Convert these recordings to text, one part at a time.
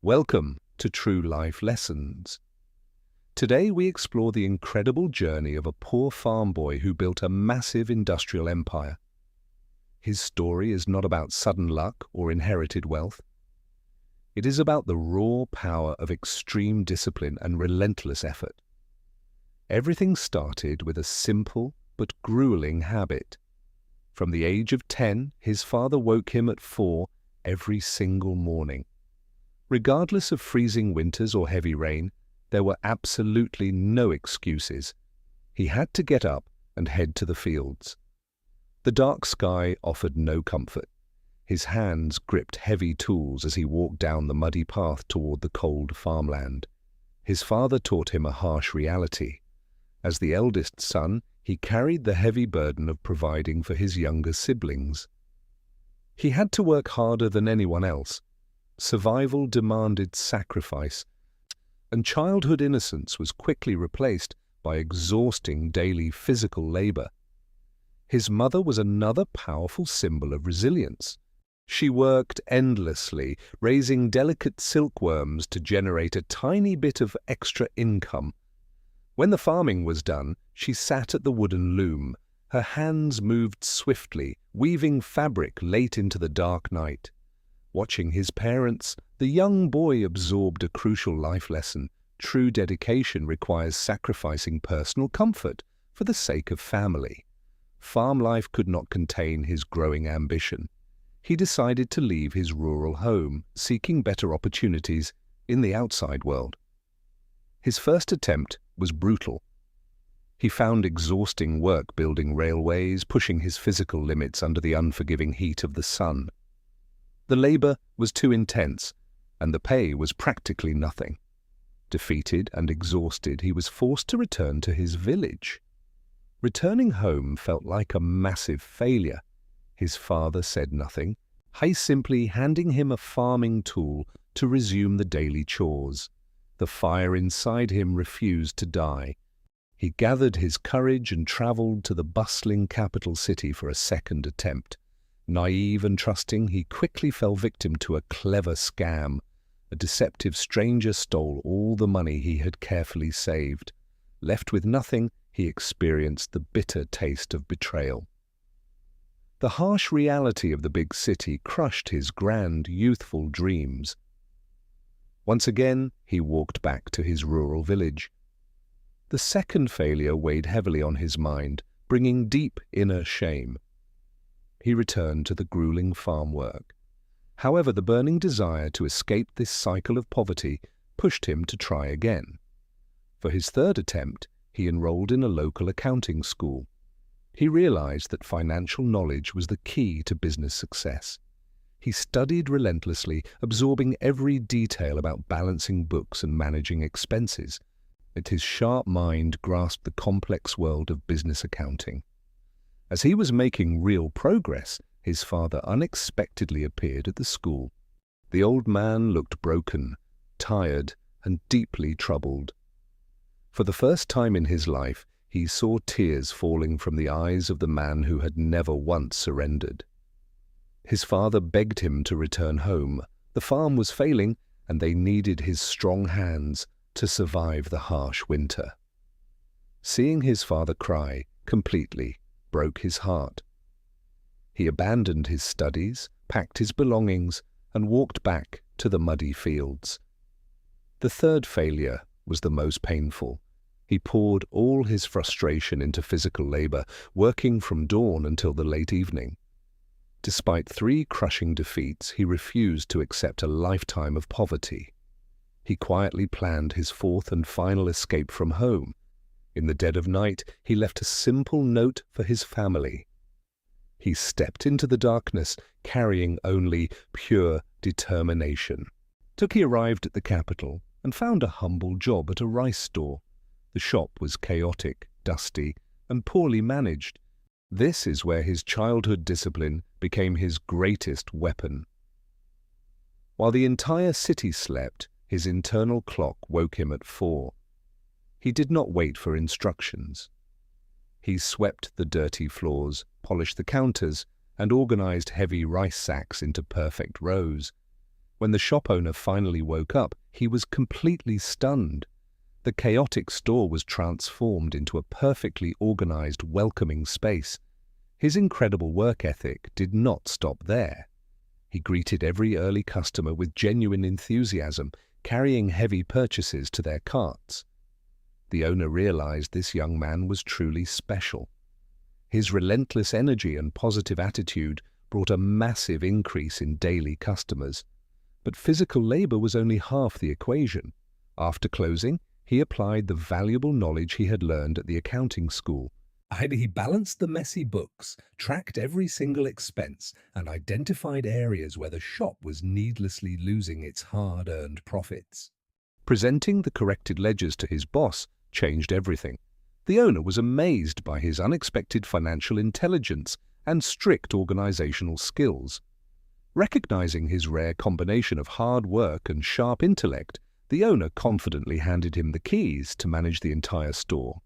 Welcome to True Life Lessons. Today we explore the incredible journey of a poor farm boy who built a massive industrial empire. His story is not about sudden luck or inherited wealth. It is about the raw power of extreme discipline and relentless effort. Everything started with a simple but grueling habit. From the age of 10, his father woke him at 4 every single morning. Regardless of freezing winters or heavy rain, there were absolutely no excuses. He had to get up and head to the fields. The dark sky offered no comfort. His hands gripped heavy tools as he walked down the muddy path toward the cold farmland. His father taught him a harsh reality. As the eldest son, he carried the heavy burden of providing for his younger siblings. He had to work harder than anyone else. Survival demanded sacrifice, and childhood innocence was quickly replaced by exhausting daily physical labor. His mother was another powerful symbol of resilience. She worked endlessly, raising delicate silkworms to generate a tiny bit of extra income. When the farming was done, she sat at the wooden loom. Her hands moved swiftly, weaving fabric late into the dark night. Watching his parents, the young boy absorbed a crucial life lesson. True dedication requires sacrificing personal comfort for the sake of family. Farm life could not contain his growing ambition. He decided to leave his rural home, seeking better opportunities in the outside world. His first attempt was brutal. He found exhausting work building railways, pushing his physical limits under the unforgiving heat of the sun. The labor was too intense, and the pay was practically nothing. Defeated and exhausted, he was forced to return to his village. Returning home felt like a massive failure. His father said nothing, simply handing him a farming tool to resume the daily chores. The fire inside him refused to die. He gathered his courage and traveled to the bustling capital city for a second attempt. Naive and trusting, he quickly fell victim to a clever scam. A deceptive stranger stole all the money he had carefully saved. Left with nothing, he experienced the bitter taste of betrayal. The harsh reality of the big city crushed his grand, youthful dreams. Once again, he walked back to his rural village. The second failure weighed heavily on his mind, bringing deep inner shame. He returned to the grueling farm work. However, the burning desire to escape this cycle of poverty pushed him to try again. For his third attempt, he enrolled in a local accounting school. He realized that financial knowledge was the key to business success. He studied relentlessly, absorbing every detail about balancing books and managing expenses. Yet his sharp mind grasped the complex world of business accounting. As he was making real progress, his father unexpectedly appeared at the school. The old man looked broken, tired, and deeply troubled. For the first time in his life, he saw tears falling from the eyes of the man who had never once surrendered. His father begged him to return home. The farm was failing, and they needed his strong hands to survive the harsh winter. Seeing his father cry completely broke his heart. He abandoned his studies, packed his belongings, and walked back to the muddy fields. The third failure was the most painful. He poured all his frustration into physical labor, working from dawn until the late evening. Despite 3 crushing defeats, he refused to accept a lifetime of poverty. He quietly planned his fourth and final escape from home. In the dead of night, he left a simple note for his family. He stepped into the darkness, carrying only pure determination. He arrived at the capital and found a humble job at a rice store. The shop was chaotic, dusty, and poorly managed. This is where his childhood discipline became his greatest weapon. While the entire city slept, his internal clock woke him at 4. He did not wait for instructions. He swept the dirty floors, polished the counters, and organized heavy rice sacks into perfect rows. When the shop owner finally woke up, he was completely stunned. The chaotic store was transformed into a perfectly organized, welcoming space. His incredible work ethic did not stop there. He greeted every early customer with genuine enthusiasm, carrying heavy purchases to their carts. The owner realized this young man was truly special. His relentless energy and positive attitude brought a massive increase in daily customers. But physical labor was only half the equation. After closing, he applied the valuable knowledge he had learned at the accounting school. He balanced the messy books, tracked every single expense, and identified areas where the shop was needlessly losing its hard-earned profits. Presenting the corrected ledgers to his boss changed everything. The owner was amazed by his unexpected financial intelligence and strict organizational skills. Recognizing his rare combination of hard work and sharp intellect, the owner confidently handed him the keys to manage the entire store.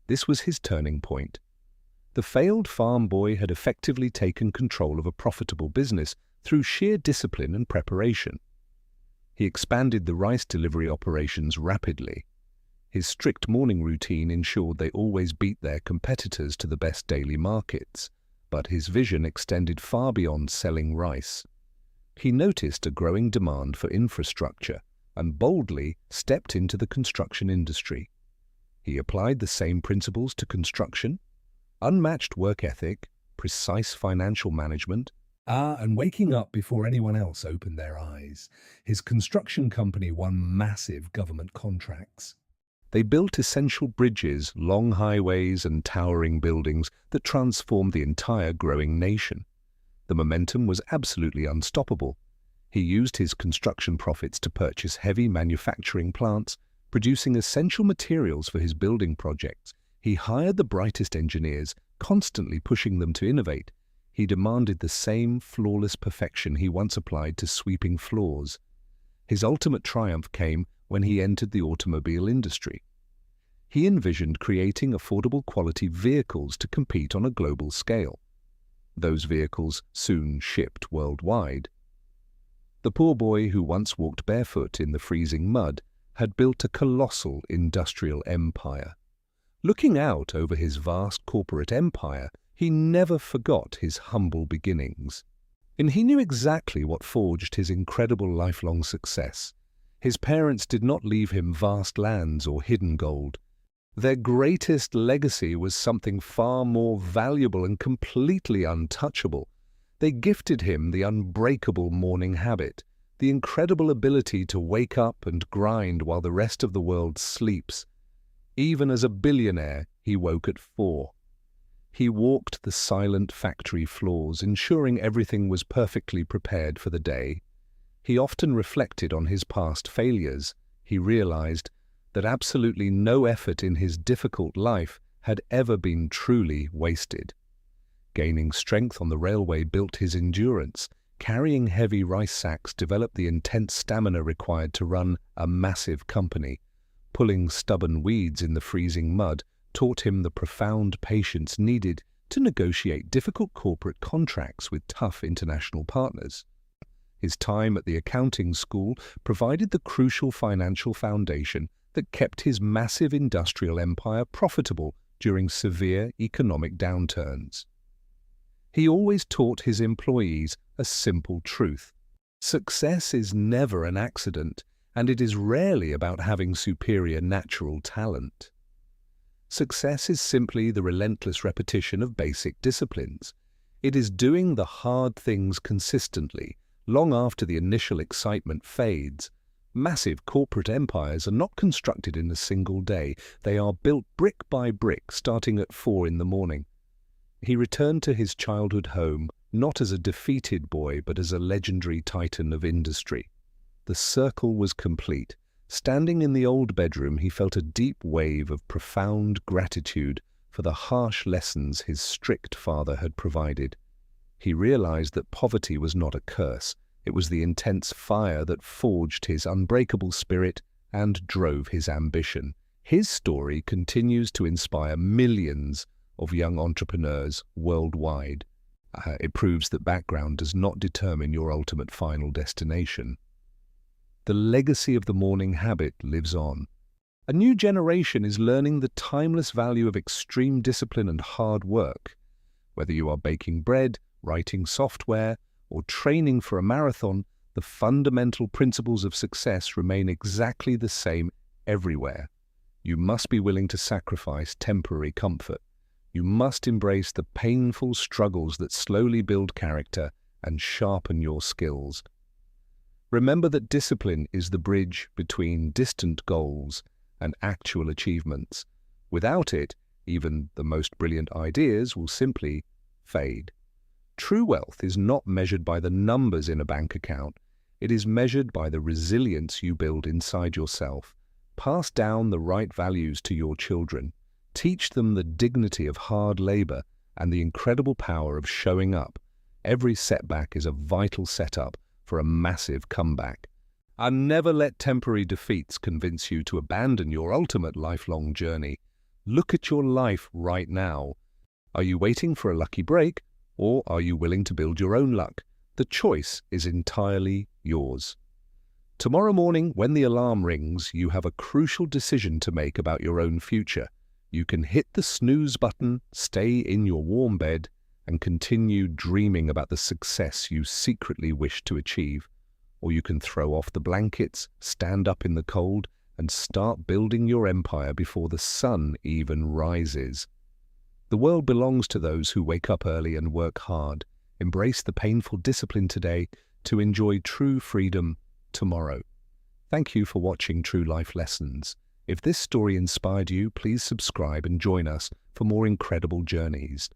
This was his turning point. The failed farm boy had effectively taken control of a profitable business through sheer discipline and preparation. He expanded the rice delivery operations rapidly. His strict morning routine ensured they always beat their competitors to the best daily markets, but his vision extended far beyond selling rice. He noticed a growing demand for infrastructure and boldly stepped into the construction industry. He applied the same principles to construction: unmatched work ethic, precise financial management, and waking up before anyone else opened their eyes. His construction company won massive government contracts. They built essential bridges, long highways, and towering buildings that transformed the entire growing nation. The momentum was absolutely unstoppable. He used his construction profits to purchase heavy manufacturing plants, producing essential materials for his building projects. He hired the brightest engineers, constantly pushing them to innovate. He demanded the same flawless perfection he once applied to sweeping floors. His ultimate triumph came when he entered the automobile industry. He envisioned creating affordable quality vehicles to compete on a global scale. Those vehicles soon shipped worldwide. The poor boy who once walked barefoot in the freezing mud had built a colossal industrial empire. Looking out over his vast corporate empire, he never forgot his humble beginnings. And he knew exactly what forged his incredible lifelong success. His parents did not leave him vast lands or hidden gold. Their greatest legacy was something far more valuable and completely untouchable. They gifted him the unbreakable morning habit, the incredible ability to wake up and grind while the rest of the world sleeps. Even as a billionaire, he woke at 4. He walked the silent factory floors, ensuring everything was perfectly prepared for the day. He often reflected on his past failures. He realized that absolutely no effort in his difficult life had ever been truly wasted. Gaining strength on the railway built his endurance. Carrying heavy rice sacks developed the intense stamina required to run a massive company. Pulling stubborn weeds in the freezing mud taught him the profound patience needed to negotiate difficult corporate contracts with tough international partners. His time at the accounting school provided the crucial financial foundation that kept his massive industrial empire profitable during severe economic downturns. He always taught his employees a simple truth: success is never an accident, and it is rarely about having superior natural talent. Success is simply the relentless repetition of basic disciplines. It is doing the hard things consistently, long after the initial excitement fades. Massive corporate empires are not constructed in a single day. They are built brick by brick, starting at 4 in the morning. He returned to his childhood home, not as a defeated boy, but as a legendary titan of industry. The circle was complete. Standing in the old bedroom, he felt a deep wave of profound gratitude for the harsh lessons his strict father had provided. He realized that poverty was not a curse. It was the intense fire that forged his unbreakable spirit and drove his ambition. His story continues to inspire millions of young entrepreneurs worldwide. It proves that background does not determine your ultimate final destination. The legacy of the morning habit lives on. A new generation is learning the timeless value of extreme discipline and hard work. Whether you are baking bread, writing software, or training for a marathon, the fundamental principles of success remain exactly the same everywhere. You must be willing to sacrifice temporary comfort. You must embrace the painful struggles that slowly build character and sharpen your skills. Remember that discipline is the bridge between distant goals and actual achievements. Without it, even the most brilliant ideas will simply fade. True wealth is not measured by the numbers in a bank account. It is measured by the resilience you build inside yourself. Pass down the right values to your children. Teach them the dignity of hard labor and the incredible power of showing up. Every setback is a vital setup for a massive comeback. And never let temporary defeats convince you to abandon your ultimate lifelong journey. Look at your life right now. Are you waiting for a lucky break, or are you willing to build your own luck? The choice is entirely yours. Tomorrow morning, when the alarm rings, you have a crucial decision to make about your own future. You can hit the snooze button, stay in your warm bed, and continue dreaming about the success you secretly wish to achieve. Or you can throw off the blankets, stand up in the cold, and start building your empire before the sun even rises. The world belongs to those who wake up early and work hard. Embrace the painful discipline today to enjoy true freedom tomorrow. Thank you for watching True Life Lessons. If this story inspired you, please subscribe and join us for more incredible journeys.